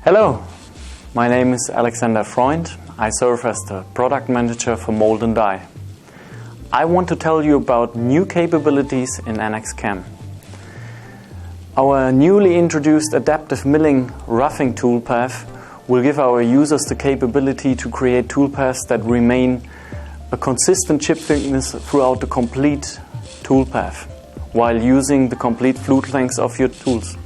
Hello, my name is Alexander Freund. I serve as the product manager for Mold and Die. I want to tell you about new capabilities in NX-Chem. Our newly introduced adaptive milling roughing toolpath will give our users the capability to create toolpaths that remain a consistent chip thickness throughout the complete toolpath, while using the complete flute length of your tools.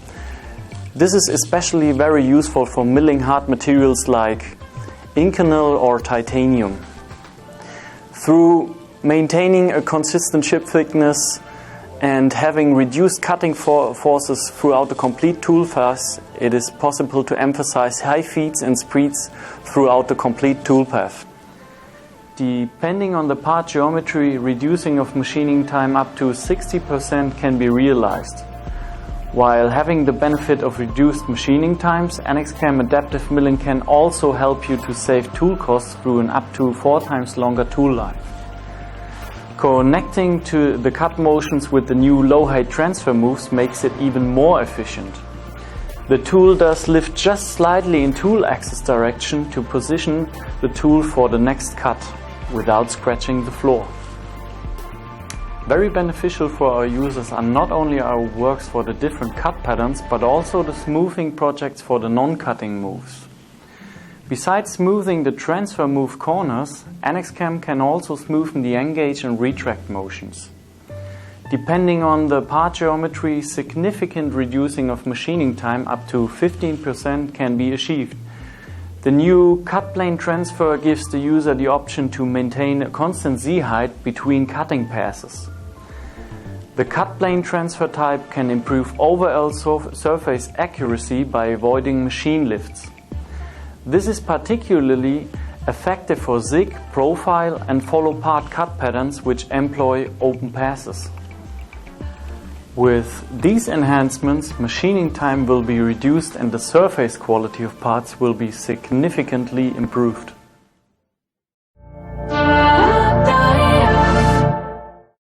This is especially very useful for milling hard materials like Inconel or titanium. Through maintaining a consistent chip thickness and having reduced cutting forces throughout the complete toolpath, it is possible to emphasize high feeds and speeds throughout the complete toolpath. Depending on the part geometry, reducing of machining time up to 60% can be realized. While having the benefit of reduced machining times, NX-Chem adaptive milling can also help you to save tool costs through an up to 4 times longer tool life. Connecting to the cut motions with the new low height transfer moves makes it even more efficient. The tool does lift just slightly in tool axis direction to position the tool for the next cut without scratching the floor. Very beneficial for our users are not only our works for the different cut patterns, but also the smoothing projects for the non-cutting moves. Besides smoothing the transfer move corners, NX-Chem can also smoothen the engage and retract motions. Depending on the part geometry, significant reducing of machining time up to 15% can be achieved. The new cut plane transfer gives the user the option to maintain a constant Z height between cutting passes. The cut plane transfer type can improve overall surface accuracy by avoiding machine lifts. This is particularly effective for zig, profile and follow part cut patterns which employ open passes. With these enhancements, machining time will be reduced and the surface quality of parts will be significantly improved.